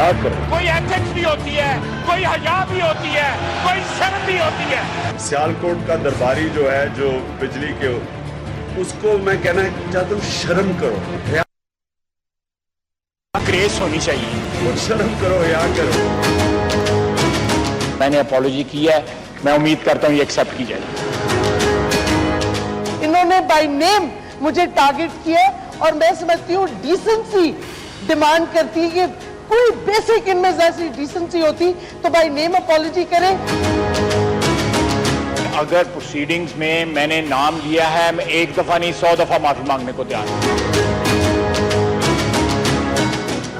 حیا کرو. کوئی ایتھکس بھی ہوتی ہے, کوئی حیا بھی ہوتی ہے, کوئی شرم بھی ہوتی ہے. سیالکوٹ کا درباری جو ہے, جو بجلی کے, اس کو میں کہنا چاہتا ہوں شرم کرو, گریس ہونی چاہیے. خود شرم کرو, حیا کرو. میں نے اپالوجی کی ہے, میں امید کرتا ہوں یہ ایکسیپٹ کی جائے. انہوں نے بائی نیم مجھے ٹارگٹ کیا اور میں سمجھتی ہوں ڈیسنسی ڈیمانڈ کرتی ہے کہ کوئی بیسک ان میں ایسی ڈیسنسی ہوتی تو بائی نیم اپالوجی کریں. اگر پروسیڈنگز میں میں نے نام لیا ہے, میں 1 دفعہ نہیں 100 دفعہ معافی مانگنے کو تیار ہوں.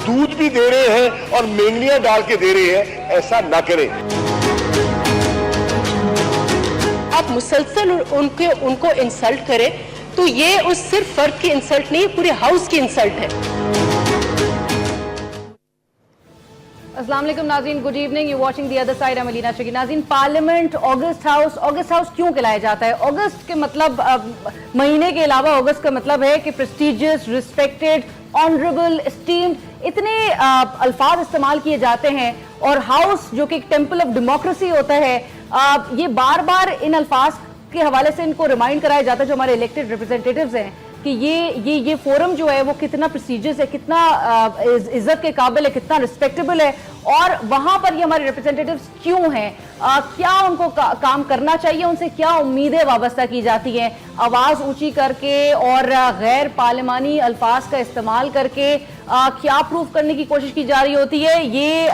دودھ بھی دے رہے ہیں اور مینگلیاں ڈال کے دے رہے ہیں, ایسا نہ کریں. آپ مسلسل ان کو انسلٹ کریں تو یہ اس صرف فرد کی انسلٹ نہیں, پورے ہاؤس کی انسلٹ ہے. السلام علیکم ناظرین, good evening, you watching the other side. امیلینا شکی. ناظرین, پارلیمنٹ آگسٹ ہاؤس کیوں کہلایا جاتا ہے؟ آگسٹ کے مطلب مہینے کے علاوہ آگسٹ کا مطلب ہے کہ پریسٹیجیس, ریسپیکٹڈ, آنریبل, اسٹیمڈ, اتنے الفاظ استعمال کیے جاتے ہیں. اور ہاؤس جو کہ ایک ٹیمپل آف ڈیموکریسی ہوتا ہے, یہ بار بار ان الفاظ کے حوالے سے ان کو ریمائنڈ کرایا جاتا ہے جو ہمارے الیکٹڈ ریپرزینٹیٹیوز ہیں کہ یہ فورم جو ہے وہ کتنا پروسیجرز ہے, کتنا عزت کے قابل ہے, کتنا رسپیکٹیبل ہے, اور وہاں پر یہ ہمارے ریپرزینٹیٹیوز کیوں ہیں, کیا ان کو کام کرنا چاہیے, ان سے کیا امیدیں وابستہ کی جاتی ہیں. آواز اونچی کر کے اور غیر پارلیمانی الفاظ کا استعمال کر کے کیا پروف کرنے کی کوشش کی جا رہی ہوتی ہے, یہ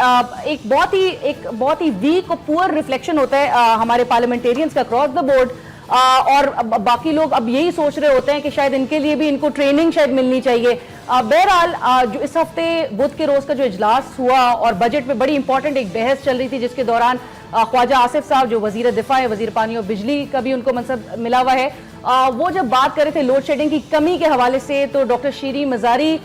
ایک بہت ہی ویک اور پور ریفلیکشن ہوتا ہے ہمارے پارلیمنٹیرینز کا اکراس دا بورڈ. اور باقی لوگ اب یہی سوچ رہے ہوتے ہیں کہ شاید ان کے لیے بھی ان کو ٹریننگ شاید ملنی چاہیے. بہرحال جو اس ہفتے بدھ کے روز کا جو اجلاس ہوا اور بجٹ پہ بڑی امپورٹنٹ ایک بحث چل رہی تھی جس کے دوران خواجہ آصف صاحب جو وزیر دفاع ہے, وزیر پانی اور بجلی کا بھی ان کو منصب ملا ہوا ہے, وہ جب بات کر رہے تھے لوڈ شیڈنگ کی کمی کے حوالے سے تو ڈاکٹر شیریں مزاری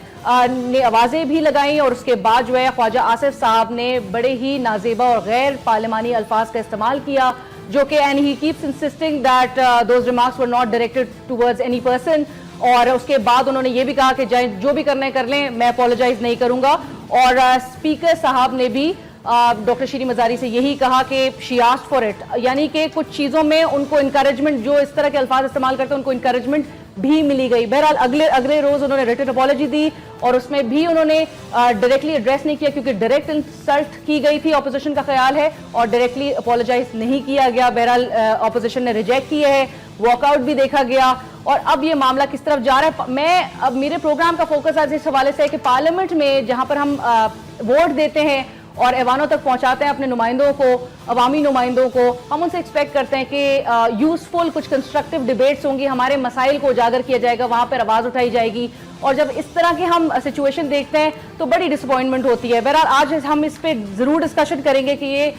نے آوازیں بھی لگائیں اور اس کے بعد جو ہے خواجہ آصف صاحب نے بڑے ہی نازیبا اور غیر پارلیمانی الفاظ کا استعمال کیا جو کہ and he keeps insisting that those remarks were not directed towards any person. اور اس کے بعد انہوں نے یہ بھی کہا کہ جو بھی کرنا ہے کر لیں, میں اپولوجائز نہیں کروں گا. اور اسپیکر صاحب نے بھی ڈاکٹر شیریں مزاری سے یہی کہا کہ she asked for it, یعنی کہ کچھ چیزوں میں ان کو انکریجمنٹ, جو اس طرح کے الفاظ استعمال کرتے ہیں ان کو انکریجمنٹ بھی ملی گئی. بہرحال اگلے روز انہوں نے ریٹن اپالوجی دی اور اس میں بھی انہوں نے ڈائریکٹلی ایڈریس نہیں کیا کیونکہ ڈائریکٹ انسلٹ کی گئی تھی, اپوزیشن کا خیال ہے, اور ڈائریکٹلی اپولوجائز نہیں کیا گیا. بہرحال اپوزیشن نے ریجیکٹ کیا ہے, واک آؤٹ بھی دیکھا گیا. اور اب یہ معاملہ کس طرف جا رہا ہے, اب میرے پروگرام کا فوکس آج اس حوالے سے ہے کہ پارلیمنٹ میں جہاں پر ہم ووٹ دیتے ہیں اور ایوانوں تک پہنچاتے ہیں اپنے نمائندوں کو, عوامی نمائندوں کو, ہم ان سے ایکسپیکٹ کرتے ہیں کہ یوزفل کچھ کنسٹرکٹیو ڈیبیٹس ہوں گی, ہمارے مسائل کو اجاگر کیا جائے گا, وہاں پر آواز اٹھائی جائے گی. اور جب اس طرح کی ہم سچویشن دیکھتے ہیں تو بڑی ڈسپوائنٹمنٹ ہوتی ہے. بہرحال آج ہم اس پہ ضرور ڈسکشن کریں گے کہ یہ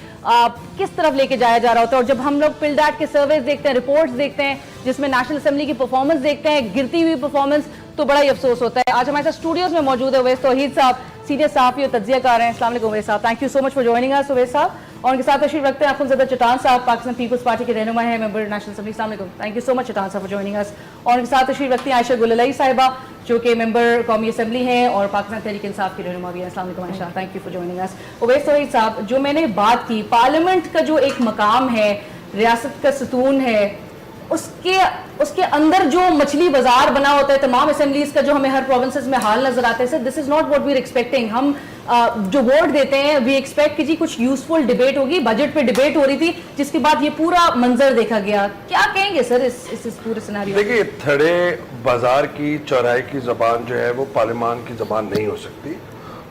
کس طرف لے کے جایا جا رہا ہوتا ہے. اور جب ہم لوگ پلڈیٹ کے سرویز دیکھتے ہیں, رپورٹس دیکھتے ہیں جس میں نیشنل اسمبلی کی پرفارمنس دیکھتے ہیں, گرتی ہوئی پرفارمنس, تو بڑا ہی افسوس ہوتا ہے. آج ہمارے ساتھ اسٹوڈیوز میں موجود ہے اویس توحید صاحب, سینئر صحافی اور تجزیہ کار ہیں. السلام علیکم اویس صاحب, thank you so much for joining اس اویس صاحب. اور ان کے ساتھ تشریف رکھتے ہیں اخوندزادہ چٹان صاحب, پاکستان پیپلز پارٹی کے رہنما ہیں, ممبر نیشنل اسمبلی. السلام علیکم, تھینک یو سو مچ چٹان صاحب فار جوائننگ اس. اور ان کے ساتھ تشریف رکھتے ہیں عائشہ گل الہی صاحبہ جو کہ ممبر قومی اسمبلی ہیں اور پاکستان تحریک انصاف کی رہنما بھی ہیں. السلام علیکم عائشہ, تھینک یو فار جوائننگ اس. اویس توحید صاحب, جو میں نے بات کی پارلیمنٹ کا جو ایک مقام ہے, ریاست کا ستون ہے, اس کے اندر جو مچھلی بازار بنا ہوتا ہے تمام اسمبلیز کا, جو ہمیں ہر پروونسز میں حال نظر آتا ہے, sir this is not what we are expecting. ہم جو ووٹ دیتے ہیں وی ایکسپیکٹ کہ جی کچھ یوزفل ڈیبیٹ ہوگی. بجٹ پہ ڈیبیٹ ہو رہی تھی جس کے بعد یہ پورا منظر دیکھا گیا. کیا کہیں گے سر اس پورے سیناریو؟ دیکھیے, تھڑے بازار کی چوراہے کی زبان جو ہے وہ پارلیمان کی زبان نہیں ہو سکتی.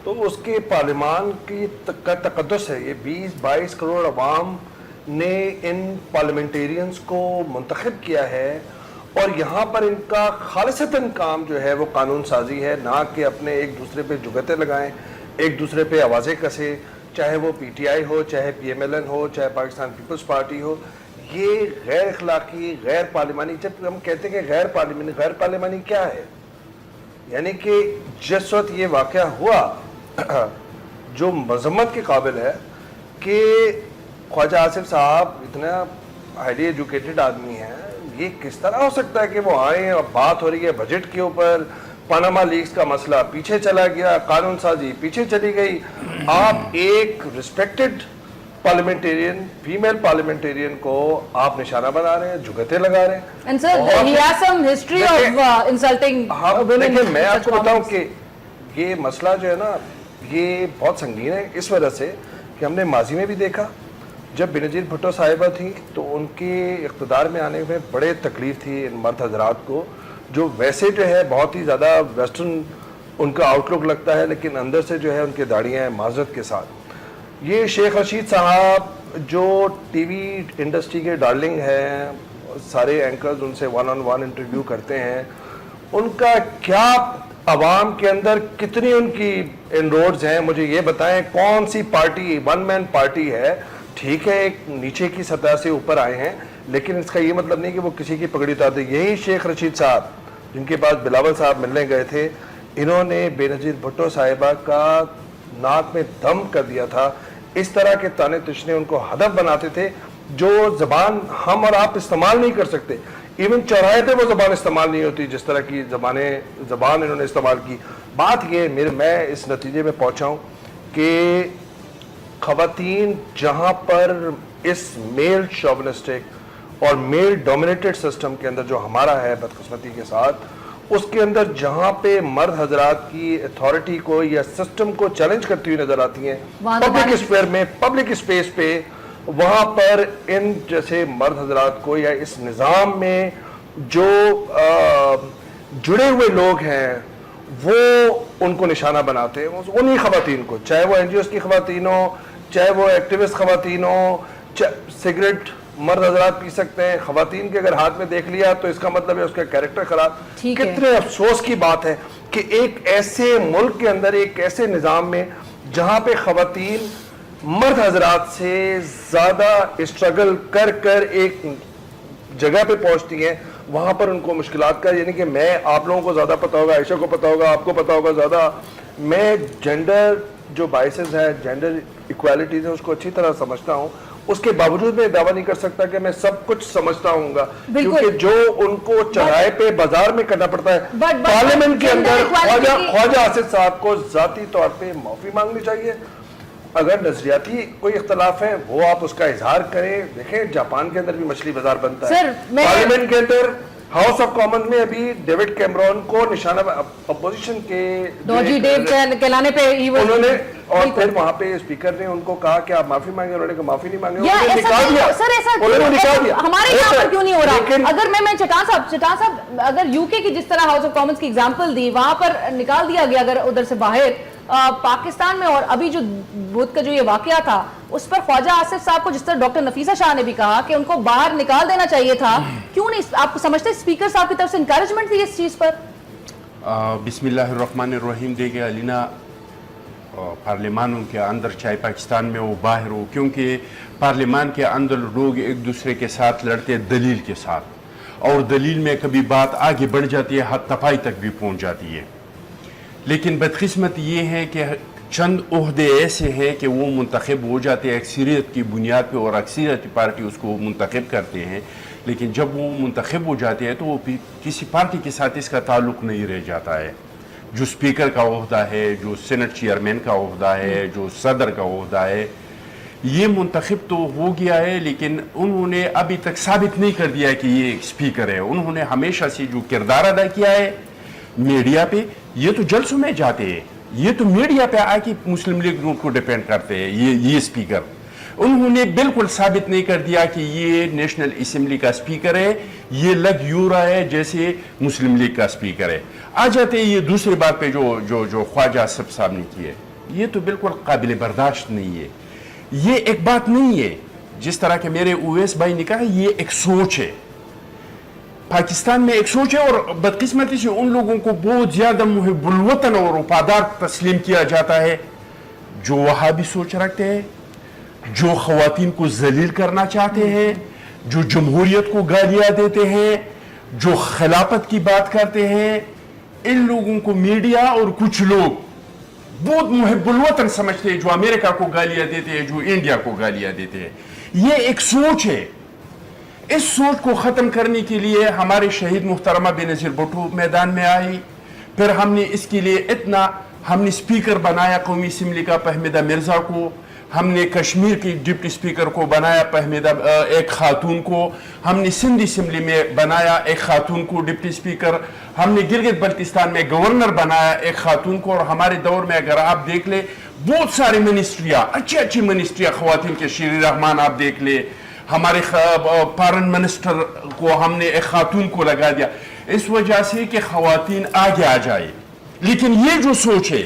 تو اس کے پارلیمان کی کا تقدس ہے. یہ 20-22 کروڑ عوام نے ان پارلیمنٹیرینز کو منتخب کیا ہے اور یہاں پر ان کا خالصتاً کام جو ہے وہ قانون سازی ہے, نہ کہ اپنے ایک دوسرے پہ جگتیں لگائیں, ایک دوسرے پہ آوازیں کسیں, چاہے وہ پی ٹی آئی ہو, چاہے پی ایم ایل این ہو, چاہے پاکستان پیپلز پارٹی ہو. یہ غیر اخلاقی, غیر پارلیمانی. جب ہم کہتے ہیں کہ غیر پارلیمانی کیا ہے, یعنی کہ جس وقت یہ واقعہ ہوا جو مذمت کے قابل ہے کہ خواجہ آصف صاحب اتنا ہائیلی ایجوکیٹڈ آدمی ہیں, یہ کس طرح ہو سکتا ہے کہ وہ آئیں اور بات ہو رہی ہے بجٹ کے اوپر, پاناما لیکس کا مسئلہ پیچھے چلا گیا, قانون سازی پیچھے چلی گئی. آپ ایک ریسپیکٹڈ پارلیمنٹیرین, فیمیل پارلیمنٹیرین کو آپ نشانہ بنا رہے ہیں, جگتے لگا رہے ہیں. And sir, he has some history of insulting women. دیکھیں میں آپ کو بتاؤں کہ یہ مسئلہ جو ہے نا یہ بہت سنگین ہے اس وجہ سے کہ ہم نے ماضی میں بھی دیکھا جب بینظیر بھٹو صاحبہ تھیں تو ان کے اقتدار میں آنے میں بڑے تکلیف تھی ان مرد حضرات کو, جو ویسے جو ہے بہت ہی زیادہ ویسٹرن ان کا آؤٹ لک لگتا ہے لیکن اندر سے جو ہے ان کے داڑیاں ہیں معذرت کے ساتھ. یہ شیخ رشید صاحب جو ٹی وی انڈسٹری کے ڈارلنگ ہیں, سارے اینکرز ان سے ون آن ون انٹرویو کرتے ہیں, ان کا کیا عوام کے اندر کتنی ان کی انروڈز ہیں مجھے یہ بتائیں. کون سی پارٹی ون مین پارٹی ہے؟ ٹھیک ہے ایک نیچے کی سطح سے اوپر آئے ہیں لیکن اس کا یہ مطلب نہیں کہ وہ کسی کی پگڑی اتارتے. یہی شیخ رشید صاحب جن کے پاس بلاول صاحب ملنے گئے تھے, انہوں نے بینظیر بھٹو صاحبہ کا ناک میں دم کر دیا تھا. اس طرح کے تانے تشنے ان کو ہدف بناتے تھے جو زبان ہم اور آپ استعمال نہیں کر سکتے. ایون چوراہے پہ وہ زبان استعمال نہیں ہوتی جس طرح کی زبان انہوں نے استعمال کی. بات یہ میں اس نتیجے میں پہنچا ہوں کہ خواتین جہاں پر اس میل شوونسٹک اور میل ڈومینیٹڈ سسٹم کے اندر جو ہمارا ہے بدقسمتی کے ساتھ, اس کے اندر جہاں پہ مرد حضرات کی اتھارٹی کو یا سسٹم کو چیلنج کرتی ہوئی نظر آتی ہیں پبلک اسفیئر میں, پبلک اسپیس پہ, وہاں پر ان جیسے مرد حضرات کو یا اس نظام میں جو جڑے ہوئے لوگ ہیں وہ ان کو نشانہ بناتے ہیں انہی خواتین کو, چاہے وہ این جی اوز کی خواتین ہوں, چاہے وہ ایکٹیوسٹ خواتین ہوں. سگریٹ مرد حضرات پی سکتے ہیں, خواتین کے اگر ہاتھ میں دیکھ لیا تو اس کا مطلب ہے اس کا کیریکٹر خراب. کتنے افسوس کی بات ہے کہ ایک ایسے ملک کے اندر, ایک ایسے نظام میں جہاں پہ خواتین مرد حضرات سے زیادہ اسٹرگل کر کر ایک جگہ پہ پہنچتی ہیں, وہاں پر ان کو مشکلات کا, یعنی کہ میں آپ لوگوں کو زیادہ پتا ہوگا, عائشہ کو پتا ہوگا, آپ کو پتا ہوگا زیادہ, میں جینڈر جو بائسز ہیں, جینڈر ایکویلٹیز ہیں, اس کو اچھی طرح سمجھتا ہوں. اس کے باوجود میں دعویٰ نہیں کر سکتا کہ میں سب کچھ سمجھتا ہوں گا, کیونکہ جو ان کو چڑھائے پہ بازار میں کرنا پڑتا ہے. پارلیمنٹ کے اندر خواجہ آصف صاحب کو ذاتی طور پہ معافی مانگنی چاہیے. اگر نظریاتی کوئی اختلاف ہے وہ آپ اس کا اظہار کریں. دیکھیں جاپان کے اندر بھی مچھلی بازار بنتا ہے, پارلیمنٹ کے اندر ہاؤس آف کامن میں ابھی ڈیوڈ کیمرون کو نشانہ اپوزیشن کے کہلانے پہ انہوں نے, اور پھر وہاں پہ اسپیکر نے ان کو کہا کہ آپ معافی مانگیں, انہوں نے کہا معافی نہیں مانگے, انہوں نے نکال دیا. ہمارے یہاں پر کیوں نہیں ہو رہا؟ اگر میں چٹان صاحب اگر یو کے کی جس طرح ہاؤس آف کامنز کی ایگزامپل دی, وہاں پر نکال دیا گیا اگر ادھر سے باہر, پاکستان میں اور ابھی جو بدھ کا جو یہ واقعہ تھا اس پر خواجہ آصف صاحب کو جس طرح ڈاکٹر نفیسہ شاہ نے بھی کہا کہ ان کو باہر نکال دینا چاہیے تھا, کیوں نہیں آپ کو سمجھتے اسپیکر صاحب کی طرف سے انکریجمنٹ تھی اس چیز پر؟ بسم اللہ الرحمن الرحیم. دیکھیں علینا پارلیمانوں کے اندر چاہے پاکستان میں ہو باہر ہو, کیونکہ پارلیمان کے اندر لوگ ایک دوسرے کے ساتھ لڑتے دلیل کے ساتھ, اور دلیل میں کبھی بات آگے بڑھ جاتی ہے, حد تفائی تک بھی پہنچ جاتی ہے. لیکن بدقسمت یہ ہے کہ چند عہدے ایسے ہیں کہ وہ منتخب ہو جاتے ہیں اکثریت کی بنیاد پہ, اور اکثریت پارٹی اس کو منتخب کرتے ہیں, لیکن جب وہ منتخب ہو جاتے ہیں تو وہ کسی پارٹی کے ساتھ اس کا تعلق نہیں رہ جاتا ہے. جو اسپیکر کا عہدہ ہے, جو سینٹ چیئرمین کا عہدہ ہے, جو صدر کا عہدہ ہے, یہ منتخب تو ہو گیا ہے لیکن انہوں نے ابھی تک ثابت نہیں کر دیا کہ یہ اسپیکر ہے. انہوں نے ہمیشہ سے جو کردار ادا کیا ہے میڈیا پہ, یہ تو جلسوں میں جاتے ہیں, یہ تو میڈیا پہ آ کے مسلم لیگ کو ڈیپینڈ کرتے ہیں. یہ اسپیکر انہوں نے بالکل ثابت نہیں کر دیا کہ یہ نیشنل اسمبلی کا اسپیکر ہے, یہ لگ یوں رہا ہے جیسے مسلم لیگ کا اسپیکر ہے. آ جاتے ہیں یہ دوسری بات پہ جو خواجہ آصف صاحب نے کی ہے, یہ تو بالکل قابل برداشت نہیں ہے. یہ ایک بات نہیں ہے جس طرح کہ میرے اویس بھائی نے کہا, یہ ایک سوچ ہے. پاکستان میں ایک سوچ ہے, اور بدقسمتی سے ان لوگوں کو بہت زیادہ محب الوطن اور وفادار تسلیم کیا جاتا ہے جو وہابی سوچ رکھتے ہیں, جو خواتین کو ذلیل کرنا چاہتے ہیں, جو جمہوریت کو گالیاں دیتے ہیں, جو خلافت کی بات کرتے ہیں. ان لوگوں کو میڈیا اور کچھ لوگ بہت محب الوطن سمجھتے ہیں, جو امریکہ کو گالیاں دیتے ہیں, جو انڈیا کو گالیاں دیتے ہیں. یہ ایک سوچ ہے. اس سوچ کو ختم کرنے کے لیے ہمارے شہید محترمہ بینظیر بھٹو میدان میں آئی, پھر ہم نے اس کے لیے اتنا ہم نے سپیکر بنایا قومی اسمبلی کا فہمیدہ مرزا کو, ہم نے کشمیر کی ڈپٹی سپیکر کو بنایا فہمیدہ ایک خاتون کو, ہم نے سندھ اسمبلی میں بنایا ایک خاتون کو ڈپٹی سپیکر, ہم نے گلگت بلتستان میں گورنر بنایا ایک خاتون کو, اور ہمارے دور میں اگر آپ دیکھ لیں بہت ساری منسٹریاں, اچھی منسٹریاں خواتین کے, شیری رحمان آپ دیکھ لیں, ہمارے فارن منسٹر کو ہم نے ایک خاتون کو لگا دیا, اس وجہ سے کہ خواتین آگے آ جائے. لیکن یہ جو سوچ ہے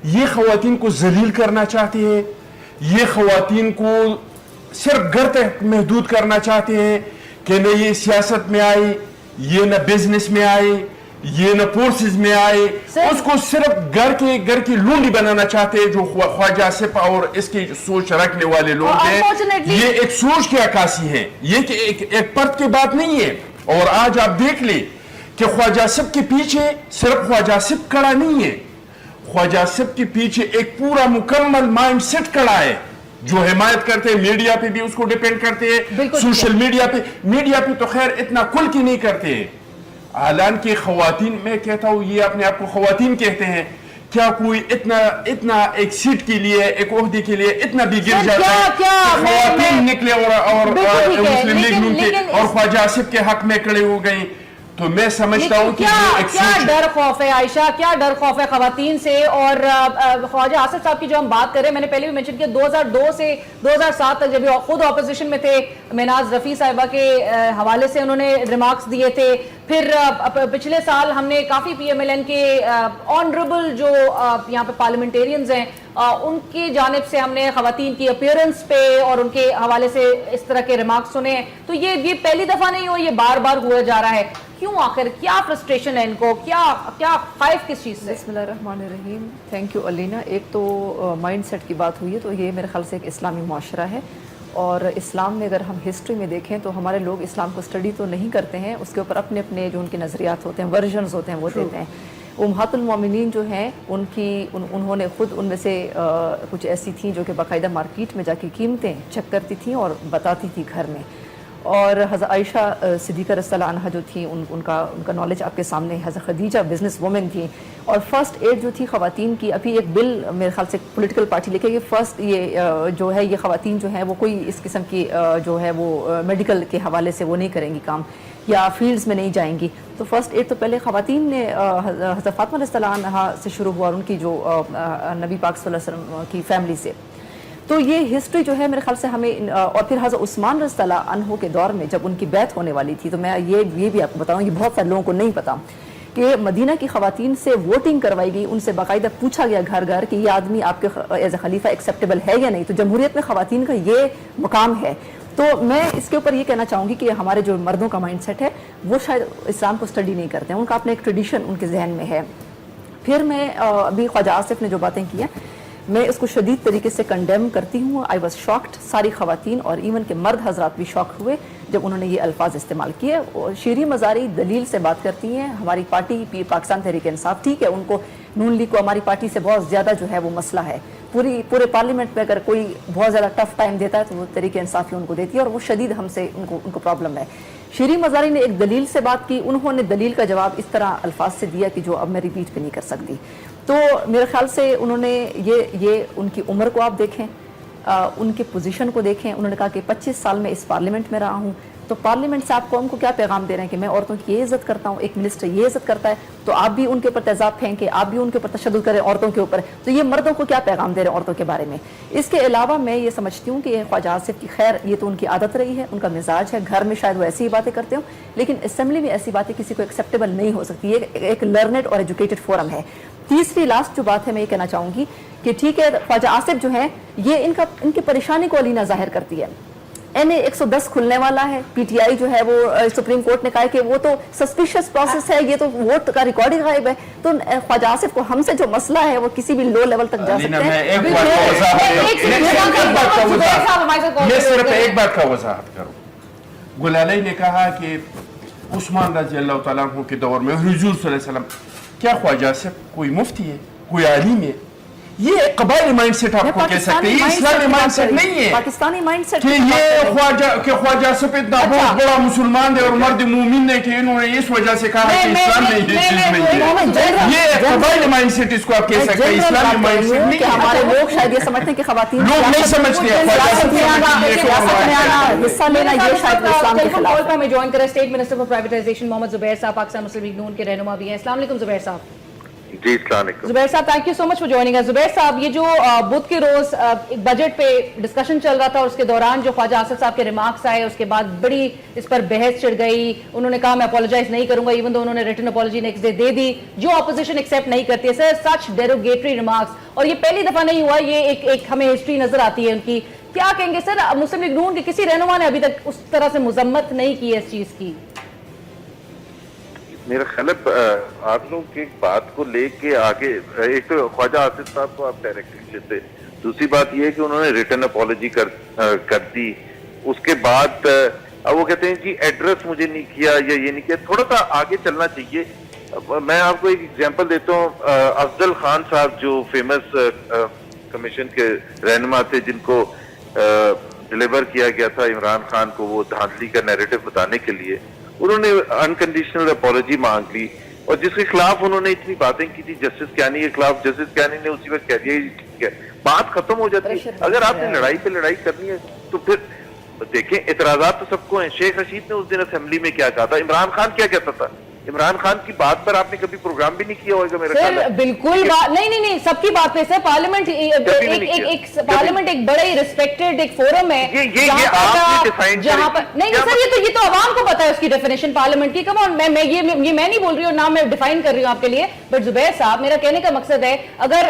یہ خواتین کو ذلیل کرنا چاہتے ہیں, یہ خواتین کو صرف گھر تک محدود کرنا چاہتے ہیں کہ نہ یہ سیاست میں آئے, یہ نہ بزنس میں آئے, یہ نہ فورسز میں آئے, اس کو صرف گھر کی لونڈی بنانا چاہتے ہیں. جو خواجہ آصف اور اس کی سوچ رکھنے والے لوگ ہیں, یہ ایک سوچ کی عکاسی ہے, یہ کہ ایک پرت کی بات نہیں ہے. اور آج آپ دیکھ لیں کہ خواجہ آصف کے پیچھے صرف خواجہ آصف کھڑا نہیں ہے, خواجہ آصف کے پیچھے ایک پورا مکمل مائنڈ سیٹ کھڑا ہے جو حمایت کرتے ہیں, میڈیا پہ بھی اس کو ڈیپینڈ کرتے ہیں, سوشل میڈیا پہ تو خیر اتنا کھل کے نہیں کرتے ہیں. حالانکہ خواتین, میں کہتا ہوں یہ اپنے آپ کو خواتین کہتے ہیں, کیا کوئی اتنا ایک سیٹ کے لیے, ایک عہدے کے لیے اتنا بھی گر جاتا ہے کہ خواتین نکلے اور مسلم لیگ نون کے اور خواجہ آصف کے حق میں کھڑے ہو گئیں. تو میں سمجھتا ہوں کہ کیا ڈر خوف ہے عائشہ, کیا ڈر خوف ہے خواتین سے؟ اور خواجہ آصف صاحب کی جو ہم بات کریں, میں نے پہلے بھی منشن کیا 2002 سے 2007 تک جب خود اپوزیشن میں تھے, میناز رفیع صاحبہ کے حوالے سے انہوں نے ریمارکس دیے تھے. پھر پچھلے سال ہم نے کافی پی ایم ایل این کے آنریبل جو یہاں پہ پارلیمنٹیرینز ہیں ان کی جانب سے ہم نے خواتین کی اپیئرنس پہ اور ان کے حوالے سے اس طرح کے ریمارکس سنے ہیں. تو یہ پہلی دفعہ نہیں ہو, یہ بار بار ہوا جا رہا ہے. کیوں آخر, کیا فرسٹریشن ہے ان کو, کیا خائف کس چیز سے؟ بسم اللہ الرحمن الرحیم. تھینک یو علینا. ایک تو مائنڈ سیٹ کی بات ہوئی ہے, تو یہ میرے خیال سے ایک اسلامی معاشرہ ہے, اور اسلام میں اگر ہم ہسٹری میں دیکھیں تو ہمارے لوگ اسلام کو اسٹڈی تو نہیں کرتے ہیں, اس کے اوپر اپنے اپنے جو ان کے نظریات ہوتے ہیں, ورژنز ہوتے ہیں, وہ دیتے ہیں. امہات المومنین جو ہیں انہوں نے خود ان میں سے کچھ ایسی تھیں جو کہ باقاعدہ مارکیٹ میں جا کے قیمتیں چیک کرتی تھیں اور بتاتی تھی گھر میں. اور حضرت عائشہ صدیقہ رضی اللہ عنہا جو تھیں ان کا نالج آپ کے سامنے. حضرت خدیجہ بزنس وومن تھیں, اور فرسٹ ایڈ جو تھی خواتین کی, ابھی ایک بل میرے خیال سے پولیٹیکل پارٹی لے کے, یہ فرسٹ یہ جو ہے یہ خواتین جو ہیں وہ کوئی اس قسم کی جو ہے وہ میڈیکل کے حوالے سے وہ نہیں کریں گی کام, یا فیلڈز میں نہیں جائیں گی. تو فرسٹ ایڈ تو پہلے خواتین نے حضرت فاطمہ رضی اللہ عنہا سے شروع ہوا, اور ان کی جو نبی پاک صلی اللہ علیہ وسلم کی فیملی سے. تو یہ ہسٹری جو ہے میرے خیال سے ہمیں, اور پھر حضرت عثمان رضی اللہ عنہ کے دور میں جب ان کی بیعت ہونے والی تھی, تو میں یہ بھی آپ کو بتاؤں, یہ بہت سارے لوگوں کو نہیں پتا کہ مدینہ کی خواتین سے ووٹنگ کروائی گئی, ان سے باقاعدہ پوچھا گیا گھر گھر کہ یہ آدمی آپ کے ایز اے خلیفہ ایکسیپٹیبل ہے یا نہیں. تو جمہوریت میں خواتین کا یہ مقام ہے. تو میں اس کے اوپر یہ کہنا چاہوں گی کہ ہمارے جو مردوں کا مائنڈ سیٹ ہے وہ شاید اسلام کو اسٹڈی نہیں کرتے ہیں, ان کا اپنا ایک ٹریڈیشن ان کے ذہن میں ہے. پھر میں ابھی خواجہ آصف نے جو باتیں کی ہیں, میں اس کو شدید طریقے سے کنڈیم کرتی ہوں. I was shocked. ساری خواتین اور ایون کے مرد حضرات بھی شاک ہوئے جب انہوں نے یہ الفاظ استعمال کیے. شیریں مزاری دلیل سے بات کرتی ہیں. ہماری پارٹی پاکستان تحریک انصاف, ٹھیک ہے, ان کو نون لیگ کو ہماری پارٹی سے بہت زیادہ جو ہے وہ مسئلہ ہے. پورے پارلیمنٹ میں اگر کوئی بہت زیادہ ٹف ٹائم دیتا ہے تو وہ تحریک انصاف ہی ان کو دیتی ہے, اور وہ شدید ہم سے ان کو پرابلم ہے. شیریں مزاری نے ایک دلیل سے بات کی, انہوں نے دلیل کا جواب اس طرح الفاظ سے دیا کہ جو اب میں ریپیٹ بھی نہیں کر سکتی. تو میرے خیال سے انہوں نے یہ ان کی عمر کو آپ دیکھیں, ان کے پوزیشن کو دیکھیں. انہوں نے کہا کہ 25 سال میں اس پارلیمنٹ میں رہا ہوں, تو پارلیمنٹ سے آپ قوم کو کیا پیغام دے رہے ہیں کہ میں عورتوں کی یہ عزت کرتا ہوں, ایک منسٹر یہ عزت کرتا ہے, تو آپ بھی ان کے اوپر تیزاب پھینکیں, آپ بھی ان کے اوپر تشدد کریں عورتوں کے اوپر. تو یہ مردوں کو کیا پیغام دے رہے ہیں عورتوں کے بارے میں. اس کے علاوہ میں یہ سمجھتی ہوں کہ خواجہ آصف کی, خیر یہ تو ان کی عادت رہی ہے, ان کا مزاج ہے, گھر میں شاید وہ ایسی ہی باتیں کرتے ہوں, لیکن اسمبلی میں ایسی باتیں کسی کو ایکسیپٹیبل نہیں ہو سکتی. یہ ایک لرنڈ اور ایجوکیٹڈ فورم ہے. تیسری لاسٹ جو بات ہے میں یہ کہنا چاہوں گی کہ ٹھیک ہے, خواجہ آصف جو ہیں یہ ان کی پریشانی کو علینا ظاہر کرتی ہے. این اے 110 کھلنے والا ہے, پی ٹی آئی جو ہے وہ سپریم کورٹ نے کہا کہ وہ تو سسپیشس پروسیس ہے, یہ تو ووٹ کا ریکارڈ ہی غائب ہے. تو خواجہ آصف کو ہم سے جو مسئلہ ہے وہ کسی بھی لو لیول تک جا سکتے ہیں. میں صرف ایک بات کا وضاحت کروں. گل علیہ نے کہا کہ عثمان رضی اللہ تعالیٰ عنہ کے دور میں حضور صلی اللہ علیہ وسلم, کیا خواجہ آصف کوئی مفتی ہے, کوئی عالم ہے؟ یہ قبائلی مائنڈ سیٹ آپ کو کہہ سکتے ہیں, یہ اسلامی مائنڈ سیٹ نہیں ہے پاکستانی مائنڈ سیٹ کہ یہ خواجہ سپیدنا بہت بڑا مسلمان ہے اور مرد مومن ہے کہ انہوں نے اس وجہ سے کہا کہ اسلام میں یہ چیز نہیں ہے. یہ قبائلی مائنڈ سیٹ اس کو آپ کہہ سکتے ہیں, اسلامی مائنڈ سیٹ نہیں ہے. ہمارے لوگ شاید یہ سمجھتے ہیں کہ خواتین لوگ نہیں سمجھتے حصہ لینا یہ شاید اسلام کے خلاف ہے. ہمیں جوائن کریں اسٹیٹ منسٹر فار پرائیویٹائزیشن محمد زبیر صاحب, پاکستان مسلم لیگ نون کے رہنما بھی ہیں. السلام علیکم زبیر صاحب. جی السلام علیکم. زبیر صاحب thank you so much for joining اس. زبیر صاحب, یہ جو بدھ کے روز بجٹ پہ ڈسکشن چل رہا تھا اور اس کے دوران جو خواجہ آصف صاحب کے ریمارکس آئے, اس کے بعد بڑی اس پر بحث چڑھ گئی. انہوں نے کہا میں اپولوجائز نہیں کروں گا, ایون دو انہوں نے return apology next day they دی, جو اپوزیشن ایکسیپٹ نہیں کرتی ہے. سر سچ ڈیروگیٹری ریمارکس, اور یہ پہلی دفعہ نہیں ہوا, یہ ایک ہمیں ہسٹری نظر آتی ہے ان کی. کیا کہیں گے سر, مسلم لیگ نون کے کسی رہنما نے ابھی تک اس طرح سے مذمت نہیں کی ہے اس چیز کی؟ میرا خیال ہے آپ لوگوں کی بات کو لے کے آگے, ایک تو خواجہ آصف صاحب کو آپ ڈائریکٹلی لیتے, دوسری بات یہ ہے کہ انہوں نے ریٹن اپولوجی کر دی. اس کے بعد اب وہ کہتے ہیں جی ایڈریس مجھے نہیں کیا یا یہ نہیں کیا. تھوڑا سا آگے چلنا چاہیے. میں آپ کو ایک ایگزامپل دیتا ہوں. افضل خان صاحب جو فیمس کمیشن کے رہنما تھے, جن کو ڈلیور کیا گیا تھا عمران خان کو وہ دھاندلی کا نیریٹو بتانے کے لیے, انہوں نے انکنڈیشنل اپولوجی مانگ لی, اور جس کے خلاف انہوں نے اتنی باتیں کی تھی جسٹس کیانی کے خلاف, جسٹس کیانی نے اسی وقت کہہ دیا ٹھیک ہے, بات ختم ہو جاتی ہے. اگر آپ نے لڑائی پہ لڑائی کرنی ہے تو پھر دیکھیں اعتراضات تو سب کو ہیں. شیخ رشید نے اس دن اسمبلی میں کیا کہا تھا, عمران خان کیا کہتا تھا, عمران خان کی بات پر آپ نے کبھی پروگرام بھی نہیں کیا ہوگا میرا خیال ہے. بالکل نہیں سب کی بات پہ سر. پارلیمنٹ ایک بڑا ہی ریسپیکٹڈ ایک فورم ہے جہاں پر نہیں سر, یہ تو عوام کو پتا ہے اس کی ڈیفینیشن پارلیمنٹ کی. کم آن, میں نہیں بول رہی ہوں, نہ میں ڈیفائن کر رہی ہوں آپ کے لیے. بٹ زبیر صاحب, میرا کہنے کا مقصد ہے اگر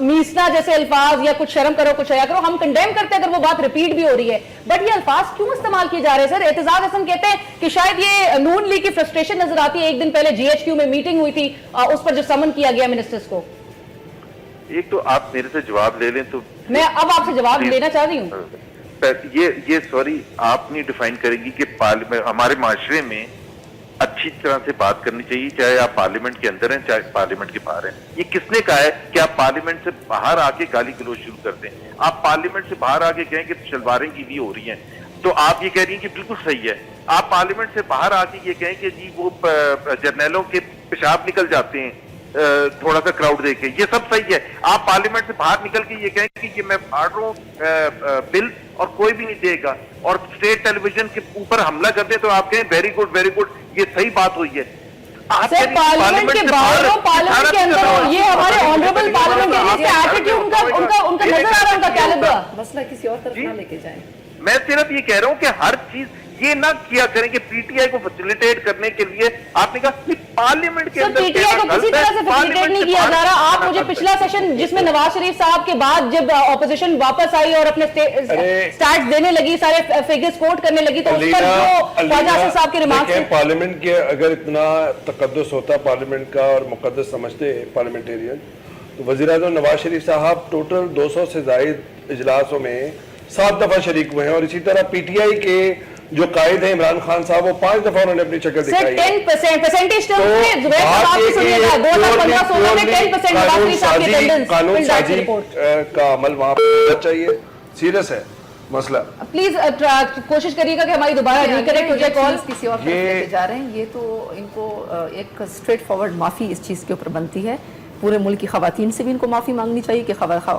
میسنا جیسے الفاظ یا کچھ شرم کرو کچھ حیا کرو, ہم کنڈیم کرتے ہیں اگر وہ بات ریپیٹ بھی ہو رہی ہے, بٹ یہ الفاظ کیوں استعمال کیے جا رہے ہیں سر؟ اعتزاز حسن کہتے ہیں کہ شاید یہ نون لیگ کی فرسٹریشن نظر آتی ہے. ایک دن پہلے جی ایچ کیو میں میٹنگ ہوئی تھی, اس پر جو سمن کیا گیا منسٹرز کو. ایک تو آپ میرے سے جواب لے لیں تو میں اب آپ سے جواب لینا چاہ رہی ہوں. یہ سوری آپ نہیں ڈیفائن کریں گی کہ ہمارے معاشرے میں اچھی طرح سے بات کرنی چاہیے, چاہے آپ پارلیمنٹ کے اندر ہیں چاہے پارلیمنٹ کے باہر ہیں. یہ کس نے کہا ہے کہ آپ پارلیمنٹ سے باہر آ کے گالی گلوچ شروع کر دیں؟ آپ پارلیمنٹ سے باہر آ کے کہیں کہ شلواریں گیلی ہو رہی ہیں, تو آپ یہ کہہ رہی ہیں کہ بالکل صحیح ہے. آپ پارلیمنٹ سے باہر آ کے یہ کہیں کہ جی وہ جرنیلوں کے پیشاب نکل جاتے ہیں تھوڑا سا کراؤڈ دے کے, یہ سب صحیح ہے. آپ پارلیمنٹ سے باہر نکل کے یہ کہیں کہ یہ میں پھاڑ رہا ہوں بل اور کوئی بھی نہیں دے گا, اور اسٹیٹ ٹیلی ویژن کے اوپر حملہ کر دیں تو آپ کہیں ویری گڈ, یہ صحیح بات ہوئی ہے. سر پارلیمنٹ کے باہر ہو, پارلیمنٹ کے اندر ہو, یہ ہمارے آنریبل پارلیمنٹیرینز کا ایٹیٹیوڈ ان کا نظر آ رہا ہے, ان کا کیلبر. مسئلہ کسی اور طرف نہ لے کے جائیں. میں صرف یہ کہہ رہا ہوں کہ ہر چیز یہ نہ کیا کریں کہ پی ٹی آئی کو فیسیلیٹیٹ کرنے کے لیے آپ نے کہا پارلیمنٹ کے اندر پی ٹی آئی کو کسی طرح سے فیسیلیٹیٹ نہیں کیا جا رہا. آپ مجھے پچھلا سیشن جس میں نواز شریف صاحب کے بعد جب اپوزیشن واپس آئی اور اپنے سٹیٹس دینے لگی, سارے فگرز کوٹ کرنے لگی, تو اس پر جو خواجہ آصف صاحب کے ریمارکس پارلیمنٹ کے اگر اتنا تقدس ہوتا پارلیمنٹ کا اور مقدس سمجھتے پارلیمنٹیرین, تو وزیر اعظم نواز شریف صاحب ٹوٹل 200 سے زائد اجلاسوں میں 7 دفعہ شریک ہوئے ہیں, اور اسی طرح پی ٹی آئی کے جو قائد ہیں عمران خان صاحب, وہ 5 دفعہ انہوں نے اپنی شکل دکھائی ہے. 10% قانون سازی کا عمل وہاں پر چاہیے. سیریس ہے مسئلہ. پلیز کوشش کریے گا کہ ہماری دوبارہ ریکریکٹ ہو جائے کال. کسی اور طرف لے جا رہے ہیں, یہ تو ان کو ایک اسٹریٹ فارورڈ معافی اس چیز کے اوپر بنتی ہے. پورے ملک کی خواتین سے بھی ان کو معافی مانگنی چاہیے کہ